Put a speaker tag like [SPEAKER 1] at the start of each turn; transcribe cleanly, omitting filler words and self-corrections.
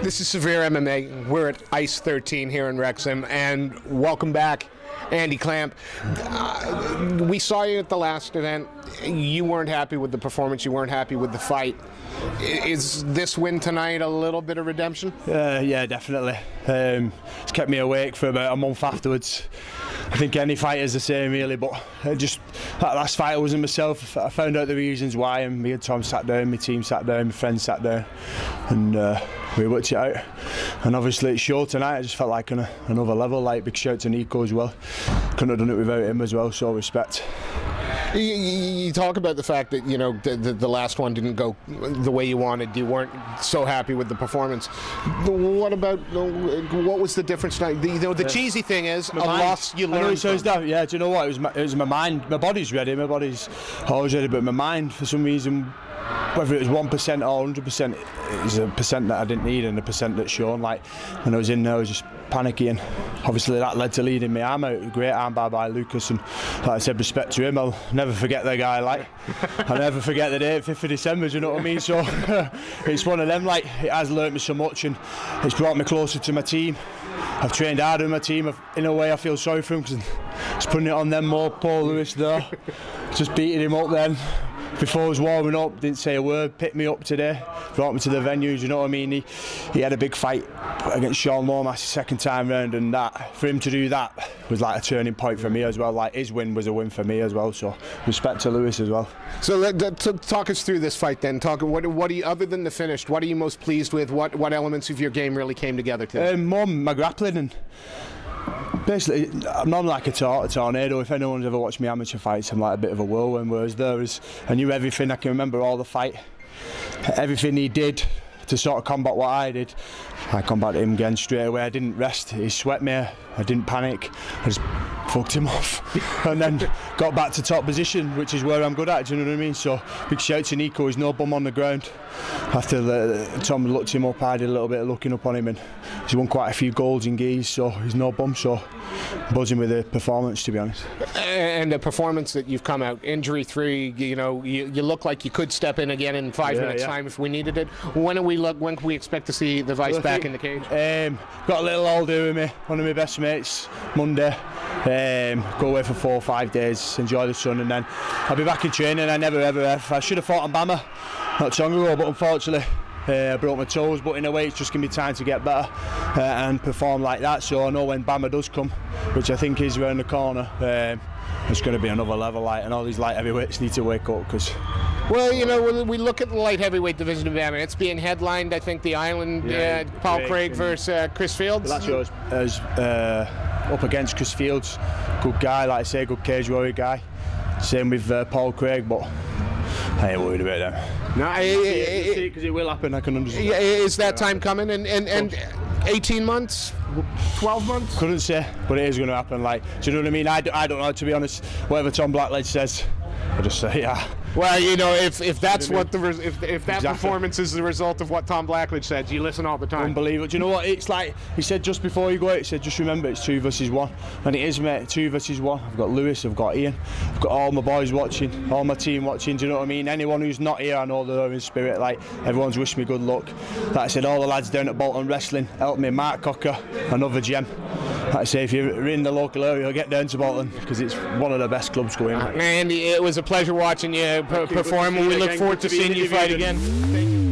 [SPEAKER 1] This is Severe MMA. We're at Ice 13 here in Wrexham, and welcome back, Andy Clamp. We saw you at the last event. You weren't happy with the performance. You weren't happy with the fight. Is this win tonight a little bit of redemption?
[SPEAKER 2] Yeah, definitely. It's kept me awake for about a month afterwards. I think any fighter's the same really, but just that last fight I wasn't myself. I found out the reasons why, and me and Tom sat down, my team sat down, my friends sat down, and we worked it out. And obviously it's showed tonight. I just felt like on another level. Like, big shout to Nico as well. Couldn't have done it without him as well, so respect.
[SPEAKER 1] You talk about the fact that, you know, the last one didn't go the way you wanted. You weren't so happy with the performance. What about, what was the difference tonight? The cheesy thing is, a loss you learn from.
[SPEAKER 2] Yeah, do you know what? It was my mind. My body's ready. My body's always ready, but my mind, for some reason, whether it was 1% or 100%, it was a percent that I didn't need and a percent that's shown. Like, when I was in there, I was just panicky, and obviously that led to leading my arm out. Great armbar by Lucas, and like I said, respect to him. I'll never forget that guy. Like, I'll never forget the day, 5th of December. Do you know what I mean? So it's one of them. Like, it has learnt me so much, and it's brought me closer to my team. I've trained hard with my team. In a way, I feel sorry for him because he's putting it on them more. Paul Lewis there, just beating him up then. Before I was warming up, didn't say a word, picked me up today, brought me to the venue, you know what I mean? He had a big fight against Sean Lomas the second time round, and that, for him to do that was like a turning point for me as well. Like, his win was a win for me as well, so respect to Lewis as well.
[SPEAKER 1] So talk us through this fight then. What are you, other than the finish, what are you most pleased with? What elements of your game really came together today?
[SPEAKER 2] More my grappling, and basically, I'm not like a tornado. If anyone's ever watched me amateur fights, I'm like a bit of a whirlwind, whereas I knew everything. I can remember all the fight, everything he did to sort of combat what I did. I combated him again straight away. I didn't rest. He swept me. I didn't panic. I just fucked him off and then got back to top position, which is where I'm good at, do you know what I mean? So big shout to Nico. He's no bum on the ground. After Tom looked him up, I did a little bit of looking up on him, and he's won quite a few golds in Geese, so he's no bum. So buzzing with the performance, to be honest.
[SPEAKER 1] And the performance that you've come out, injury-free, you know, you look like you could step in again in 5 minutes time if we needed it. When can we expect to see the Vice back in the cage?
[SPEAKER 2] Got a little older with me, one of my best mates, Monday. Go away for 4 or 5 days, enjoy the sun, and then I'll be back in training. I never ever have. I should have fought on Bama not too long ago, but unfortunately I broke my toes. But in a way, it's just going to be time to get better and perform like that. So I know when Bama does come, which I think is around the corner, it's going to be another level. Like, and all these light heavyweights need to wake up, because.
[SPEAKER 1] Well, you know, we look at the light heavyweight division of MMA. It's being headlined, I think, the Island, Paul Craig versus Chris Fields.
[SPEAKER 2] Well, that's yours. Up against Chris Fields, good guy, like I say, good cage warrior guy. Same with Paul Craig, but I ain't worried about that.
[SPEAKER 1] No,
[SPEAKER 2] because it will happen. I can understand.
[SPEAKER 1] Yeah, is that time coming? And 18 months, 12 months?
[SPEAKER 2] Couldn't say, but it is going to happen. Like, do you know what I mean? I don't know, to be honest. Whatever Tom Blackledge says, I just say yeah.
[SPEAKER 1] Well, you know, if that's what if that performance is the result of what Tom Blackledge said, you listen all the time.
[SPEAKER 2] Unbelievable. Do you know what? It's like he said just before you go out. He said, just remember, it's 2 versus 1, and it is, mate. 2 versus 1. I've got Lewis, I've got Ian, I've got all my boys watching, all my team watching. Do you know what I mean? Anyone who's not here, I know they're in spirit. Like, everyone's wished me good luck. Like I said, all the lads down at Bolton Wrestling helped me. Mark Cocker, another gem. Like I say, if you're in the local area, get down to Bolton, because it's one of the best clubs going.
[SPEAKER 1] Andy, it was a pleasure watching you perform, and we look forward to seeing you fight again. Thank you.